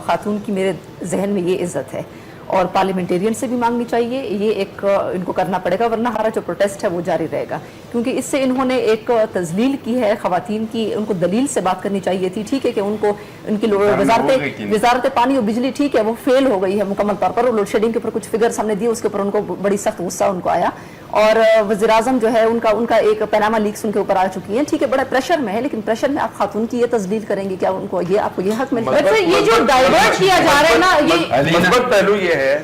خاتون کی میرے ذہن میں یہ عزت ہے, اور پارلیمنٹیرین سے بھی مانگنی چاہیے. یہ ایک ان کو کرنا پڑے گا, ورنہ ہمارا جو پروٹیسٹ ہے وہ جاری رہے گا, کیونکہ اس سے انہوں نے ایک تذلیل کی ہے خواتین کی. ان کو دلیل سے بات کرنی چاہیے تھی. ٹھیک ہے کہ ان کو ان کی وزارت پانی اور بجلی ٹھیک ہے وہ فیل ہو گئی ہے مکمل طور پر, اور لوڈ شیڈنگ کے اوپر کچھ فگرز ہم نے دیے, اس کے اوپر ان کو بڑی سخت غصہ ان کو آیا, اور وزیر اعظم جو ہے ان کا ایک پیناما لیکس ان کے اوپر آ چکی ہیں. ٹھیک ہے بڑا پریشر میں ہے, لیکن پریشر میں آپ خاتون کی یہ تذلیل کریں گے, کیا ان کو یہ آپ کو یہ حق ملتا ہے؟ یہ جو ڈائیورٹ کیا جا رہا ہے نا, یہ مثبت پہلو یہ ہے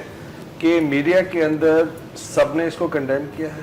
کہ میڈیا کے اندر سب نے اس کو کنڈیم کیا ہے,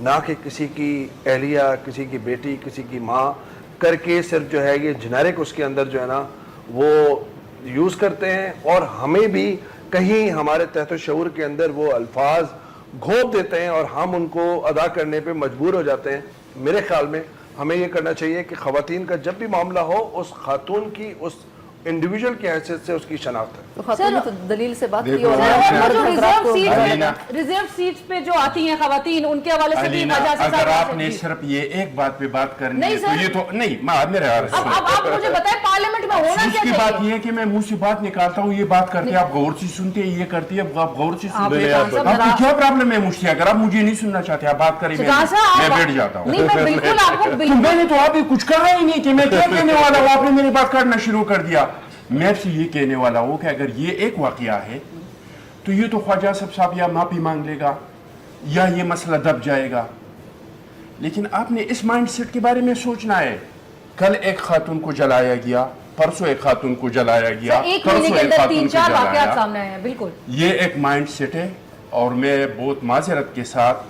نہ کہ کسی کی اہلیہ، کسی کی بیٹی، کسی کی ماں کر کے صرف جو ہے یہ جنیرک اس کے اندر جو ہے نا وہ یوز کرتے ہیں، اور ہمیں بھی کہیں ہمارے تحت و شعور کے اندر وہ الفاظ گھونپ دیتے ہیں اور ہم ان کو ادا کرنے پہ مجبور ہو جاتے ہیں۔ میرے خیال میں ہمیں یہ کرنا چاہیے کہ خواتین کا جب بھی معاملہ ہو اس خاتون کی اس انڈیویجول کی حیثیت سے اس کی شناخت ہے۔ تو خاتون نے تو دلیل سے بات کی، اور ریزرو سیٹس پہ جو آتی ہیں خواتین ان کے حوالے سے بھی اگر آپ نے صرف یہ ایک بات پہ بات کرنی ہے تو یہ تو نہیں، میرے اب آپ مجھے بتائیں پارلیمنٹ میں ہونا کیا کی چاہیے؟ بات یہ ہے کہ میں منہ سے بات نکالتا ہوں، یہ بات کرتے ہیں، آپ غور سے سنتے ہیں، یہ کرتی ہے، آپ غور سے سنتے ہیں، آپ کی کیا پرابلم ہے مجھ سے؟ اگر آپ مجھے نہیں سننا چاہتے آپ بات کریں، میں بیٹھ جاتا ہوں۔ نہیں، میں بالکل آپ کو میں نے تو ابھی کچھ کہا ہی نہیں کہ میں کیا کہنے والا ہوں، آپ نے میری بات کرنا شروع کر دیا۔ میں سے یہ کہنے والا ہوں کہ اگر یہ ایک واقعہ ہے تو یہ تو خواجہ صاحب یا معافی مانگ لے گا یا یہ مسئلہ دب جائے گا، لیکن آپ نے اس مائنڈ سیٹ کے بارے میں سوچنا ہے۔ کل ایک خاتون کو جلایا گیا، پرسوں ایک خاتون کو جلایا گیا، ایک مہینے کے اندر 3-4 واقعات سامنے آئے ہیں۔ بالکل یہ ایک مائنڈ سیٹ ہے، اور میں بہت معذرت کے ساتھ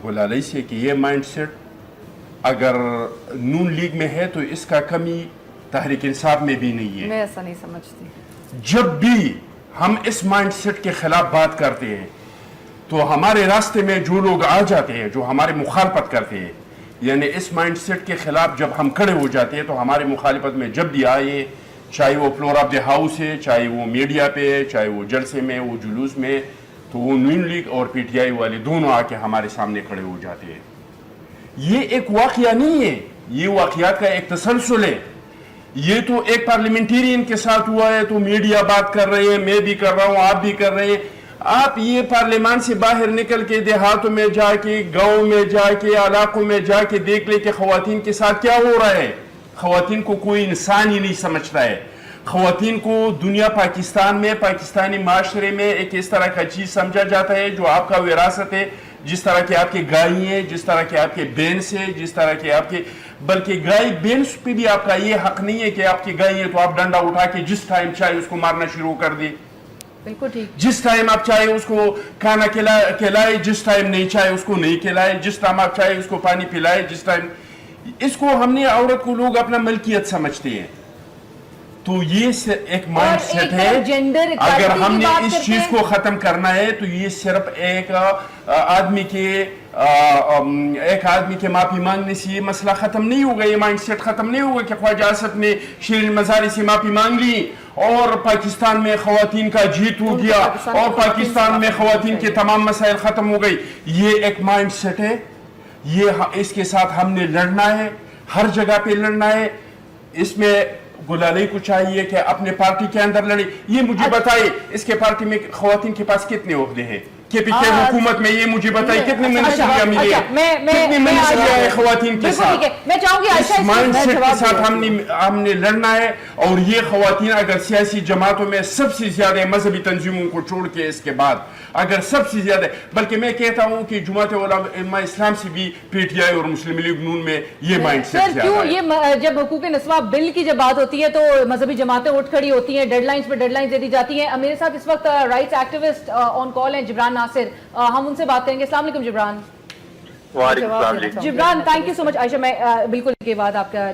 گلالئی سے کہ یہ مائنڈ سیٹ اگر نون لیگ میں ہے تو اس کا کمی تحریک انصاف میں بھی نہیں ہے۔ میں ایسا نہیں سمجھتی۔ جب بھی ہم اس مائنڈ سیٹ کے خلاف بات کرتے ہیں تو ہمارے راستے میں جو لوگ آ جاتے ہیں جو ہمارے مخالفت کرتے ہیں، یعنی اس مائنڈ سیٹ کے خلاف جب ہم کھڑے ہو جاتے ہیں تو ہمارے مخالفت میں جب بھی آئے، چاہے وہ فلور آف دی ہاؤس ہے، چاہے وہ میڈیا پہ ہے، چاہے وہ جلسے میں، وہ جلوس میں، تو وہ نون لیگ اور پی ٹی آئی والے دونوں آ کے ہمارے سامنے کھڑے ہو جاتے ہیں۔ یہ ایک واقعہ نہیں ہے، یہ واقعات کا ایک تسلسل ہے۔ یہ تو ایک پارلیمنٹیرین کے ساتھ ہوا ہے تو میڈیا بات کر رہے ہیں، میں بھی کر رہا ہوں، آپ بھی کر رہے ہیں۔ آپ یہ پارلیمان سے باہر نکل کے دیہاتوں میں جا کے، گاؤں میں جا کے، علاقوں میں جا کے دیکھ لے کہ خواتین کے ساتھ کیا ہو رہا ہے۔ خواتین کو کوئی انسان ہی نہیں سمجھتا ہے۔ خواتین کو دنیا، پاکستان میں، پاکستانی معاشرے میں ایک اس طرح کا چیز سمجھا جاتا ہے جو آپ کا وراثت ہے، جس طرح کہ آپ کے گائیں ہیں، جس طرح کہ آپ کے بینس ہیں، جس طرح کہ آپ کے، بلکہ گائے بینس پہ بھی آپ کا یہ حق نہیں ہے کہ آپ کی گائیں ہیں تو آپ ڈنڈا اٹھا کے جس ٹائم چاہے اس کو مارنا شروع کر دیں۔ بالکل ٹھیک۔ جس ٹائم آپ چاہے اس کو کھانا کھلائے، جس ٹائم نہیں چاہے اس کو نہیں کھلائے، جس ٹائم آپ چاہے اس کو پانی پلائے، جس ٹائم۔ اس کو ہم نے عورت کو لوگ اپنا ملکیت سمجھتے ہیں، تو یہ ایک مائنڈ سیٹ ہے۔ اگر ہم نے اس چیز کو ختم کرنا ہے تو یہ صرف ایک آدمی کے معافی مانگنے سے یہ مسئلہ ختم نہیں ہوگا، یہ مائنڈ سیٹ ختم نہیں ہوگا کہ خواجہ اسد نے شیرین مزاری سے معافی مانگ لی اور پاکستان میں خواتین کا جیت ہو گیا اور پاکستان میں خواتین کے تمام مسائل ختم ہو گئی۔ یہ ایک مائنڈ سیٹ ہے، یہ اس کے ساتھ ہم نے لڑنا ہے، ہر جگہ پہ لڑنا ہے۔ اس میں گلالئی کو چاہیے کہ اپنے پارٹی کے اندر لڑے۔ یہ مجھے بتائے اس کے پارٹی میں خواتین کے پاس کتنے عہدے ہیں؟ کہ پچھلے حکومت میں یہ مجھے بتائے کتنے منصوبیاں ملے، کتنی منصوبیاں ہیں خواتین کے ساتھ۔ میں چاہوں گی اس مائنڈ سیٹ کے ساتھ ہم نے لڑنا ہے، اور یہ خواتین اگر سیاسی جماعتوں میں سب سے زیادہ مذہبی تنظیموں کو چھوڑ کے اس کے بعد اگر سب سے زیادہ، بلکہ میں کہتا ہوں کہ جماعت علماء اسلام سے بھی پی ٹی آئی اور مسلم لیگ نون میں یہ مائنڈ سیٹ زیادہ ہے۔ یہ جب حقوق نسواں بل کی جب بات ہوتی ہے تو مذہبی جماعتیں اٹھ کھڑی ہوتی ہیں، ڈیڈ لائنز پہ ڈیڈ لائنز دے دی جاتی ہیں۔ میرے ساتھ اس وقت رائٹس ایکٹیوسٹ آن کال ہیں جبران ناصر، ہم ان سے بات کریں گے۔ السلام علیکم جبران۔ وعلیکم السلام Jibran thank you so much. Ayesha میں بالکل کے بعد آپ کا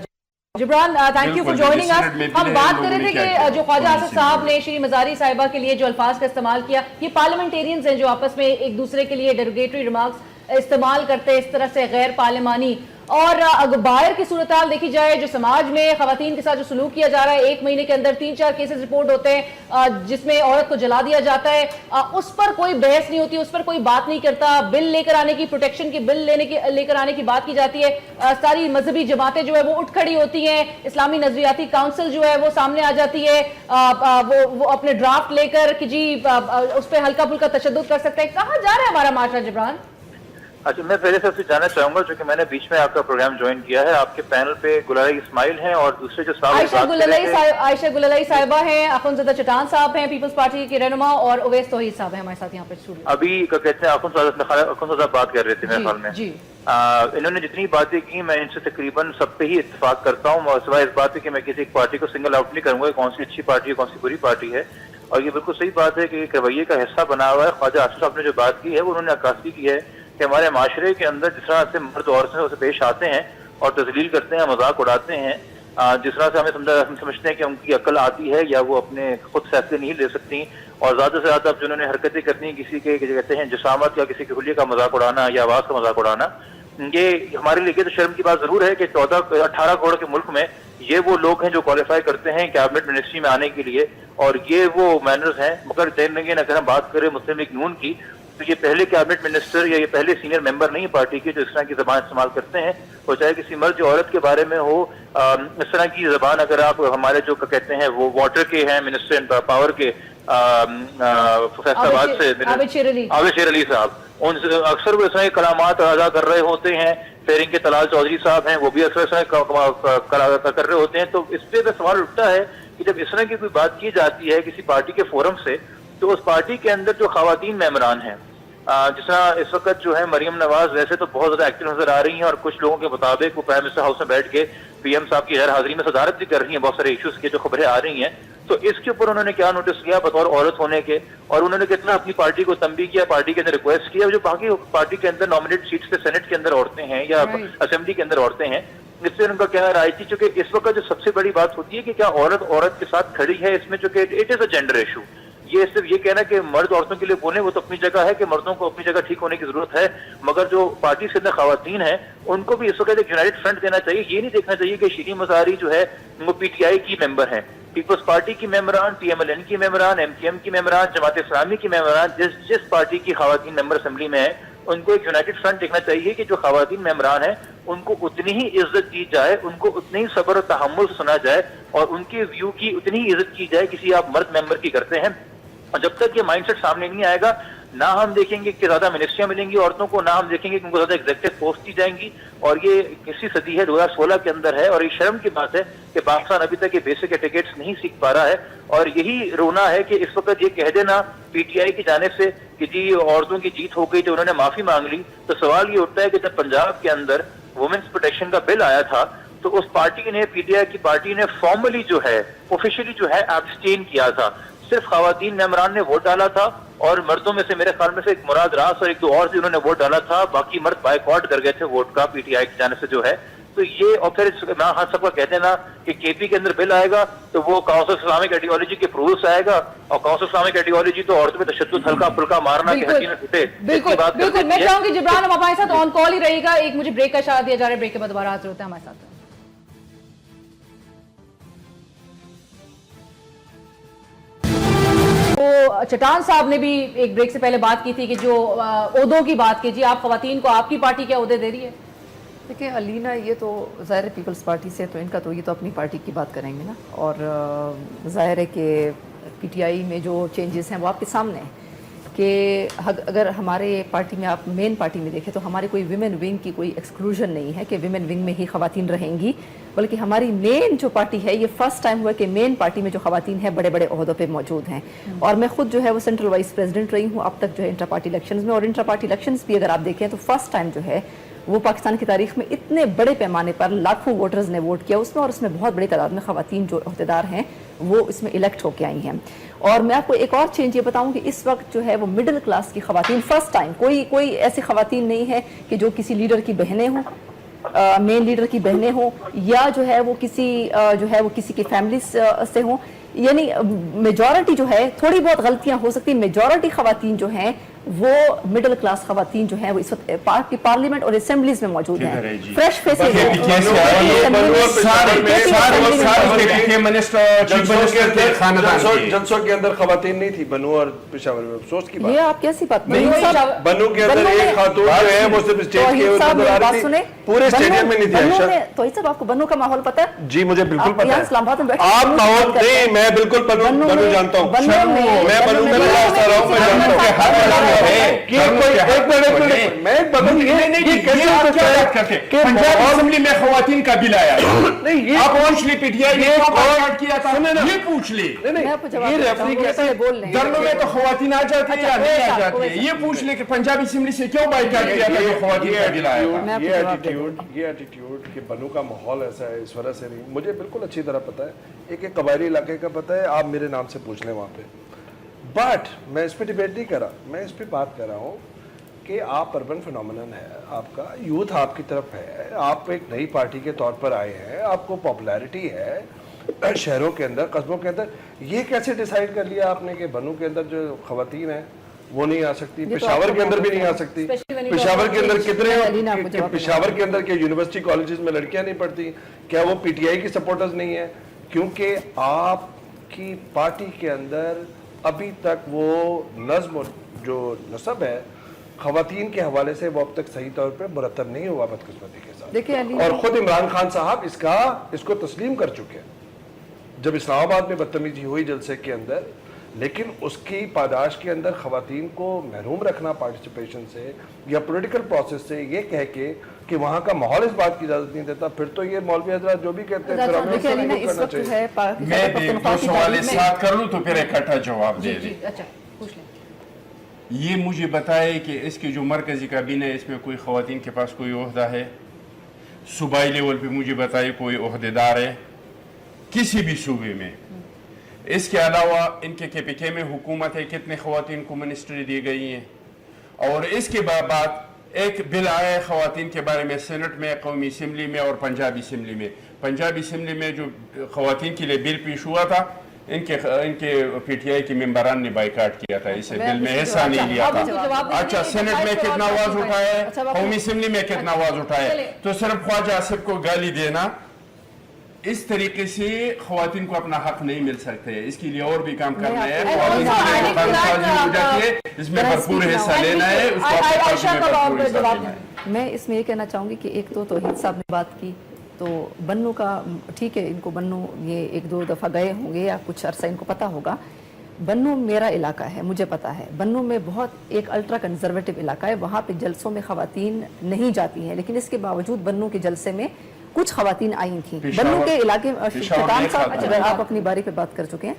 Jibran thank you for joining اس۔ ہم بات کر رہے تھے کہ جو خواجہ اسد صاحب نے شیرین مزاری صاحبہ کے لیے جو الفاظ کا استعمال کیا، یہ پارلیمنٹیرینز ہیں جو آپس میں ایک دوسرے کے لیے ڈیروگیٹری ریمارکس استعمال کرتے ہیں اس طرح سے غیر پارلیمانی۔ اور اگر باہر کی صورتحال دیکھی جائے جو سماج میں خواتین کے ساتھ جو سلوک کیا جا رہا ہے، ایک مہینے کے اندر 3-4 کیسز رپورٹ ہوتے ہیں جس میں عورت کو جلا دیا جاتا ہے، اس پر کوئی بحث نہیں ہوتی، اس پر کوئی بات نہیں کرتا۔ بل لے کر آنے کی، پروٹیکشن کی بل لے کر آنے کی بات کی جاتی ہے، ساری مذہبی جماعتیں جو ہے وہ اٹھ کھڑی ہوتی ہیں، اسلامی نظریاتی کاؤنسل جو ہے وہ سامنے آ جاتی ہے، وہ اپنے ڈرافٹ لے کر کہ جی اس پہ ہلکا پھلکا تشدد کر سکتے ہیں۔ کہاں جا رہا ہے ہمارا معاشرہ جبران؟ اچھا، میں پہلے سے جاننا چاہوں گا، جو کہ میں نے بیچ میں آپ کا پروگرام جوائن کیا ہے، آپ کے پینل پہ گلالئی اسماعیل ہیں اور دوسرے جو عائشہ گلالئی صاحبہ ہیں، اخنزادہ چٹان صاحب ہیں پیپلز پارٹی کے رہنما، اور اویس توحید صاحب ہیں ہمارے ساتھ یہاں پہ اسٹوڈیو۔ ابھی کہتے ہیں اخنزادہ بات کر رہے تھے میرے خیال میں۔ انہوں نے جتنی باتیں کی میں ان سے تقریباً سب پہ ہی اتفاق کرتا ہوں، اور سوائے اس بات ہے کہ میں کسی ایک پارٹی کو سنگل آؤٹ نہیں کروں گا کون سی اچھی پارٹی ہے کون سی بری پارٹی ہے، اور یہ بالکل صحیح بات ہے کہ ایک رویے کا حصہ بنا ہوا ہے۔ خواجہ اسد صاحب نے جو بات کی ہے وہ انہوں نے عکاسی کی ہے کہ ہمارے معاشرے کے اندر جس طرح سے مرد عورتوں سے پیش آتے ہیں اور تذلیل کرتے ہیں، مذاق اڑاتے ہیں، جس طرح سے ہم سمجھتے ہیں کہ ان کی عقل آتی ہے یا وہ اپنے خود فیصلے نہیں لے سکتی، اور زیادہ سے زیادہ اب جنہوں نے حرکتیں کرنی ہیں کسی کے کہتے ہیں جسامت یا کسی کے حلیے کا مذاق اڑانا یا آواز کا مذاق اڑانا، یہ ہمارے لیے تو شرم کی بات ضرور ہے کہ 18 کروڑ کے ملک میں یہ وہ لوگ ہیں جو کوالیفائی کرتے ہیں کیبنٹ منسٹری میں آنے کے لیے، اور یہ وہ مینرز ہیں۔ مگر دین اگر ہم بات کریں مسلم لیگ نون کی تو یہ پہلے کیبنٹ منسٹر یا یہ پہلے سینئر ممبر نہیں پارٹی کے جو اس طرح کی زبان استعمال کرتے ہیں، اور چاہے کسی مرد یا عورت کے بارے میں ہو، اس طرح کی زبان اگر آپ ہمارے جو کہتے ہیں وہ واٹر کے ہیں منسٹر پاور کے فیصلہ آباد سے عابد شیر علی صاحب، ان سے اکثر وہ اس طرح کلامات ادا کر رہے ہوتے ہیں۔ فیرنگ کے طلال چودھری صاحب ہیں، وہ بھی اکثر اس طرح کر رہے ہوتے ہیں۔ تو اس پہ سوال اٹھتا ہے کہ جب اس طرح کی کوئی بات کی جاتی ہے کسی پارٹی کے فورم سے، تو اس پارٹی کے اندر جو خواتین ممبران ہیں، جس طرح اس وقت جو ہے مریم نواز ویسے تو بہت زیادہ ایکٹیو نظر آ رہی ہیں، اور کچھ لوگوں کے مطابق وہ پرائم منسٹر ہاؤس میں بیٹھ کے پی ایم صاحب کی غیر حاضری میں صدارت بھی کر رہی ہیں بہت سارے ایشوز کی جو خبریں آ رہی ہیں۔ تو اس کے اوپر انہوں نے کیا نوٹس کیا بطور عورت ہونے کے، اور انہوں نے کتنا اپنی پارٹی کو تنبیہ کیا، پارٹی کے اندر ریکویسٹ کیا، جو باقی پارٹی کے اندر نامنیٹ سیٹس پہ سینٹ کے اندر عورتیں ہیں یا اسمبلی کے اندر عورتیں ہیں، اس سے ان کا کیا رائے تھی؟ چونکہ اس وقت جو سب سے بڑی بات ہوتی ہے کہ کیا عورت کے ساتھ کھڑی ہے اس میں، چونکہ it is a gender issue. یہ صرف یہ کہنا کہ مرد عورتوں کے لیے بولیں وہ تو اپنی جگہ ہے کہ مردوں کو اپنی جگہ ٹھیک ہونے کی ضرورت ہے، مگر جو پارٹی کے اندر خواتین ہیں ان کو بھی اس وقت ایک یونائٹڈ فرنٹ دینا چاہیے۔ یہ نہیں دیکھنا چاہیے کہ شیریں مزاری جو ہے وہ پی ٹی آئی کی ممبر ہیں، پیپلز پارٹی کی ممبران، پی ایم ایل این کی ممبران، ایم کیو ایم کی ممبران، جماعت اسلامی کی ممبران، جس پارٹی کی خواتین ممبر اسمبلی میں ہیں، ان کو ایک یونائٹڈ فرنٹ دیکھنا چاہیے کہ جو خواتین ممبران ہیں ان کو اتنی ہی عزت دی جائے، ان کو اتنی ہی صبر و تحمل سے سنا جائے، اور ان کے ویو کی اتنی ہی عزت کی جائے کسی آپ مرد ممبر کی کرتے ہیں۔ اور جب تک یہ مائنڈ سیٹ سامنے نہیں آئے گا، نہ ہم دیکھیں گے کہ زیادہ منسٹریاں ملیں گی عورتوں کو، نہ ہم دیکھیں گے کہ ان کو زیادہ ایگزیکٹو پوسٹ دی جائیں گی، اور یہ کسی صدی ہے 2016 کے اندر ہے، اور یہ شرم کی بات ہے کہ پاکستان ابھی تک یہ بیسک ایٹیکیٹس نہیں سیکھ پا رہا ہے۔ اور یہی رونا ہے کہ اس وقت یہ کہہ دینا پی ٹی آئی کی جانب سے کہ جی عورتوں کی جیت ہو گئی تو انہوں نے معافی مانگ لی، تو سوال یہ اٹھتا ہے کہ جب پنجاب کے اندر وومنس پروٹیکشن کا بل آیا تھا تو اس پارٹی نے، پی ٹی آئی کی پارٹی نے فارملی جو ہے آفیشلی جو ہے ایبسٹین کیا تھا، صرف خواتین ممبران نے ووٹ ڈالا تھا، اور مردوں میں سے میرے خیال میں سے ایک مراد راس اور ایک دو اور انہوں نے ووٹ ڈالا تھا، باقی مرد بائیکاٹ کر گئے تھے ووٹ کا پی ٹی آئی کی جانب سے جو ہے۔ تو یہ، اور پھر ہاں سب کا کہتے ہیں نا کہ کے پی کے اندر بل آئے گا تو وہ کاؤنسل اسلامک آئیڈیالوجی کے اپروول سے آئے گا، اور کاؤنسل اسلامک آئیڈیالوجی تو عورتوں پہ تشدد ہلکا پھلکا مارنا کہ ہڈی میں پھٹے، بالکل بالکل۔ میں چاہوں گی جبران اب ہمارے ساتھ آن کال ہی رہے گا، ایک مجھے بریک کا اشارہ دیا جا رہا ہے، بریک کے بعد دوبارہ حاضر ہوتے ہیں ہمارے ساتھ۔ تو چٹان صاحب نے بھی ایک بریک سے پہلے بات کی تھی کہ جو عہدوں کی بات کی، جی آپ خواتین کو آپ کی پارٹی کیا عہدے دے رہی ہے؟ دیکھیں علینا، یہ تو ظاہر ہے پیپلز پارٹی سے، تو ان کا تو یہ تو اپنی پارٹی کی بات کریں گے نا، اور ظاہر ہے کہ پی ٹی آئی میں جو چینجز ہیں وہ آپ کے سامنے ہیں کہ اگر ہمارے پارٹی میں آپ مین پارٹی میں دیکھیں تو ہماری کوئی ویمن ونگ کی کوئی ایکسکلوژن نہیں ہے کہ ویمن ونگ میں ہی خواتین رہیں گی، بلکہ ہماری مین جو پارٹی ہے، یہ فرسٹ ٹائم ہوا کہ مین پارٹی میں جو خواتین ہیں بڑے بڑے عہدوں پہ موجود ہیں، اور میں خود جو ہے وہ سینٹرل وائس پریزیڈنٹ رہی ہوں اب تک جو ہے انٹرا پارٹی الیکشنز میں، اور انٹرا پارٹی الیکشنز بھی اگر آپ دیکھیں تو فرسٹ ٹائم جو ہے وہ پاکستان کی تاریخ میں اتنے بڑے پیمانے پر لاکھوں ووٹرز نے ووٹ کیا اس میں، اور اس میں بہت بڑی تعداد میں خواتین جو عہدیدار ہیں وہ اس میں الیکٹ ہو کے آئی ہیں۔ اور میں آپ کو ایک اور چینج یہ بتاؤں کہ اس وقت جو ہے وہ مڈل کلاس کی خواتین فرسٹ ٹائم، کوئی ایسی خواتین نہیں ہے کہ جو کسی لیڈر کی بہنیں ہوں، مین لیڈر کی بہنیں ہوں، یا جو ہے وہ کسی کی فیملی سے ہوں، یعنی میجورٹی جو ہے، تھوڑی بہت غلطیاں ہو سکتی ہیں، میجورٹی خواتین جو ہیں وہ مڈل کلاس خواتین جو ہیں وہ اس وقت پارلیمنٹ اور اسمبلیز میں موجود ہیں، فریش فیسز ہیں۔ جلسوں کے اندر خواتین نہیں تھی بنو اور پشاور میں، افسوس کی بات یہ آپ کیسی بات؟ بنو کے اندر ایک خاتون جو ہے وہ صرف اسٹیج کے اوپر پورے اسٹیڈیم میں نہیں تھی۔ تو اس سے آپ کو بنو کا ماحول پتہ ہے؟ جی مجھے بالکل پتہ ہے، اسلام آباد میں آپ ماحول نہیں، میں بالکل بنو جانتا ہوں، میں بنو میں رہا ہوں، میں جانتا ہوں۔ پنجاب اسمبلی میں خواتین کا بل آیا، آپ پوچھ لی پی ٹی آئی نے کیا تھا، یہ پوچھ لی دھرنوں میں تو خواتین آ جاتی ہے یا نہیں آ جاتی ہے، یہ پوچھ لے کہ پنجاب اسمبلی سے کیوں بائیکاٹ کیا تھا جو خواتین کا بل آیا تھا۔ یہ ایٹیٹیوڈ کہ بنو کا ماحول ایسا ہے اس وجہ سے نہیں، مجھے بالکل اچھی طرح پتہ ہے، ایک قبائلی علاقے کا پتہ ہے، آپ میرے نام سے پوچھ لیں وہاں پہ، بٹ میں اس پہ ڈیبیٹ نہیں کر رہا، میں اس پہ بات کر رہا ہوں کہ آپ اربن فنومنن ہے، آپ کا یوتھ آپ کی طرف ہے، آپ ایک نئی پارٹی کے طور پر آئے ہیں، آپ کو پاپولیرٹی ہے شہروں کے اندر، قصبوں کے اندر، یہ کیسے ڈیسائیڈ کر لیا آپ نے کہ بنوں کے اندر جو خواتین ہیں وہ نہیں آ سکتی، پشاور کے اندر بھی نہیں آ سکتی؟ پشاور کے اندر کتنے، پشاور کے اندر کہ یونیورسٹی کالجز میں لڑکیاں نہیں پڑھتی، کیا وہ پی ٹی آئی کی سپورٹرز نہیں ہیں؟ کیونکہ آپ کی پارٹی کے اندر ابھی تک وہ نظم جو نصب ہے خواتین کے حوالے سے وہ اب تک صحیح طور پہ مرتب نہیں ہوا، بدقسمتی کے ساتھ، اور خود عمران خان صاحب اس کو تسلیم کر چکے ہیں جب اسلام آباد میں بدتمیزی ہوئی جلسے کے اندر، لیکن اس کی پاداش کے اندر خواتین کو محروم رکھنا پارٹیسپیشن سے یا پولیٹیکل پروسیس سے، یہ کہہ کے کہ وہاں کا ماحول اس بات کی اجازت نہیں دیتا، پھر تو یہ مولوی حضرات جو بھی کہتے ہیں میں دو سوال ساتھ کر لوں تو پھر اکٹھا جواب دے دیں۔ یہ مجھے بتائے کہ اس کی جو مرکزی کابینہ ہے اس میں کوئی خواتین کے پاس کوئی عہدہ ہے؟ صوبائی لیول پہ مجھے بتائے کوئی عہدیدار ہے کسی بھی صوبے میں؟ اس کے علاوہ ان کے کے پی کے میں حکومت ہے، کتنے خواتین کو منسٹری دی گئی ہیں؟ اور اس کے بعد ایک بل آیا ہے خواتین کے بارے میں سینٹ میں، قومی اسمبلی میں اور پنجابی اسمبلی میں۔ پنجابی اسمبلی میں جو خواتین کے لیے بل پیش ہوا تھا، ان کے پی ٹی آئی کے ممبران نے بائیکاٹ کیا تھا، اسے بل میں حصہ نہیں لیا تھا۔ اچھا، سینٹ میں کتنا آواز اٹھایا ہے، قومی اسمبلی میں کتنا آواز اٹھایا ہے؟ تو صرف خواجہ آصف کو گالی دینا، اس طریقے سے خواتین کو اپنا حق نہیں مل سکتے، اس کے لیے اور بھی کام کرنا ہے، خواتین کے لیے قانون سازی ہو جاتی ہے، اس میں بھرپور حصہ لینا ہے، اس کو اپنے قانون میں بھرپور حصہ لینا ہے۔ میں اس میں یہ کہنا چاہوں گی کہ ایک تو توحید صاحب نے بات کی، تو بنوں کا ٹھیک ہے، ان کو بنوں یہ ایک دو دفعہ گئے ہوں گے یا کچھ عرصہ ان کو پتہ ہوگا۔ بنوں میرا علاقہ ہے، مجھے پتہ ہے، بنوں میں بہت ایک الٹرا کنزرویٹو علاقہ ہے، وہاں پہ جلسوں میں خواتین نہیں جاتی ہیں، لیکن اس کے باوجود بنوں کے جلسے میں کچھ خواتین آئی تھیں۔ بنوں کے علاقے اگر آپ اپنی باری پہ بات کر چکے ہیں،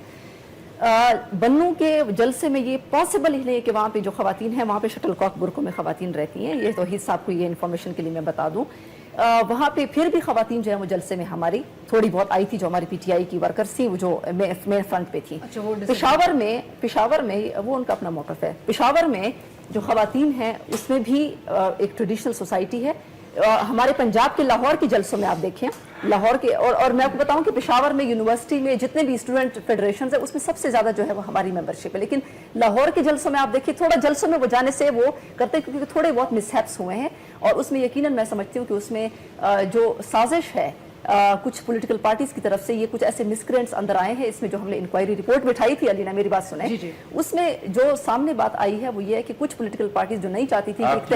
بنوں کے جلسے میں یہ پاسبل ہی نہیں کہ وہاں پہ جو خواتین ہیں وہاں پہ شٹل کاک برقعوں میں خواتین رہتی ہیں، یہ توحید صاحب کو یہ انفارمیشن کے لیے میں بتا دوں۔ وہاں پہ پھر بھی خواتین جو ہے وہ جلسے میں ہماری تھوڑی بہت آئی تھی، جو ہماری پی ٹی آئی کی ورکرز تھیں، وہ جو مین فرنٹ پہ تھی۔ پشاور میں وہ ان کا اپنا موقف ہے۔ پشاور میں جو خواتین ہیں اس میں بھی ایک ٹریڈیشنل سوسائٹی ہے۔ ہمارے پنجاب کے لاہور کے جلسوں میں آپ دیکھیں، لاہور کے اور میں آپ کو بتاؤں کہ پشاور میں یونیورسٹی میں جتنے بھی اسٹوڈنٹ فیڈریشنز ہیں اس میں سب سے زیادہ جو ہے وہ ہماری ممبرشپ ہے، لیکن لاہور کے جلسوں میں آپ دیکھیں تھوڑا جلسوں میں وہ جانے سے وہ کرتے ہیں کیونکہ تھوڑے بہت مس ہیپس ہوئے ہیں، اور اس میں یقیناً میں سمجھتی ہوں کہ اس میں جو سازش ہے کچھ پولیٹیکل پارٹیز کی طرف سے، یہ کچھ ایسے مسکرینٹس اندر آئے ہیں، اس میں جو ہم نے انکوائری رپورٹ بٹھائی تھی، علینا میری بات سنیں، اس میں جو سامنے بات آئی ہے وہ یہ ہے کہ کچھ پولیٹیکل پارٹیز جو نہیں چاہتی تھی کہ ایک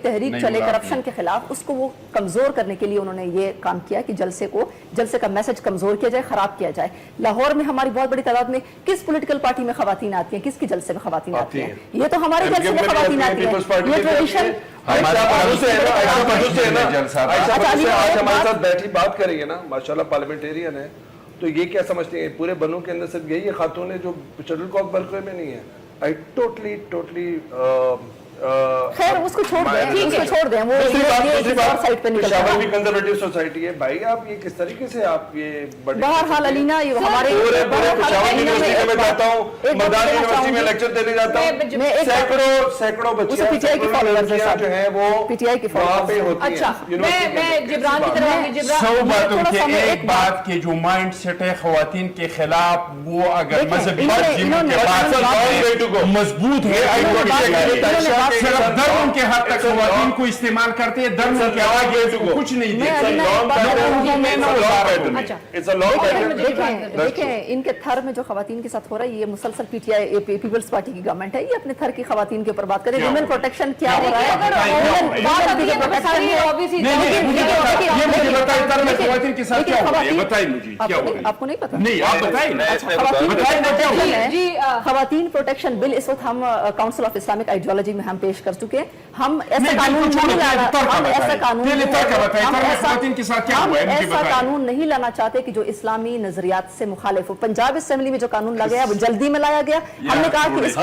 تحریک چلے کرپشن کے خلاف، اس کو وہ کمزور کرنے کے لیے انہوں نے یہ کام کیا کہ جلسے کا میسج کمزور کیا جائے، خراب کیا جائے۔ لاہور میں ہماری بہت بڑی تعداد میں کس پولیٹیکل پارٹی میں خواتین آتی ہیں، کس کی جلسے میں خواتین آتی ہیں؟ یہ تو ہمارے جلسے میں خواتین آتی ہیں، یہ ٹریڈیشن آج ہمارے ساتھ بیٹھی بات کریں گے نا، ماشاءاللہ پارلیمنٹیرین ہے، تو یہ کیا سمجھتے ہیں پورے بنوں کے اندر صرف یہی خاتون ہے جو شٹل کاک برقعے میں نہیں ہے؟ I totally خیر اس کو چھوڑ دیں، وہ سائٹ پہ نکل پشاور بھی کنزرویٹو سوسائٹی ہے۔ بھائی آپ یہ کس طریقے سے آپ یہ بہرحال علینا یہ ہمارے پشاور یونیورسٹی میں جاتا ہوں، مدار یونیورسٹی میں لیکچر دینے جاتا ہوں، سینکڑوں بچیاں پی ٹی آئی کی فالوورز جو ہیں وہ پی ٹی آئی کی وہاں پہ ہوتی ہیں۔ اچھا میں جبران کی طرف 100 باتوں کے ایک بات کے جو مائنڈ سیٹ ہے خواتین کے خلاف، وہ اگر مذہبی تنظیموں کے بعد مضبوط ہے، صرف دھرم کے حد تک خواتین کو استعمال کرتے ہیں، دھرم کے آگے کچھ نہیں دیکھیں ان کے تھر میں جو خواتین کے ساتھ ہو رہا ہے، یہ مسلسل P T I People's Party کی گورنمنٹ ہے، یہ اپنے تھر کی خواتین کے اوپر بات کرے، ویمن پروٹیکشن کیا ہو رہا ہے، آپ کو نہیں پتا؟ خواتین پروٹیکشن بل اس وقت ہم کاؤنسل آف اسلامک آئیڈیالوجی میں ہم پیش کر چکے ہیں۔ ہم ایسا قانون نہیں لانا چاہتے کہ جو اسلامی نظریات سے مخالف ہو۔ پنجاب اسمبلی میں جو قانون لایا گیا وہ جلدی میں لایا گیا، ہم نے کہا کہ اس کو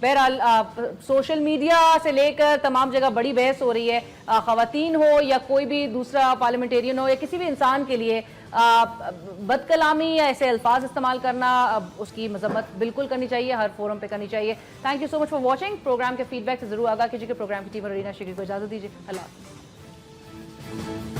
بہرحال سوشل میڈیا سے لے کر تمام جگہ بڑی بحث ہو رہی ہے. خواتین ہو یا کوئی بھی دوسرا پارلیمنٹیرین ہو یا کسی بھی انسان کے لیے بد کلامی یا ایسے الفاظ استعمال کرنا اس کی مذمت بالکل کرنی چاہیے, ہر فورم پہ کرنی چاہیے. Thank you so much for watching. Programme کے فیڈ بیک سے ضرور آگاہ کیجیے کہ پروگرام کی ٹیم اور رینا شکری کو اجازت دیجیے. اللہ حافظ.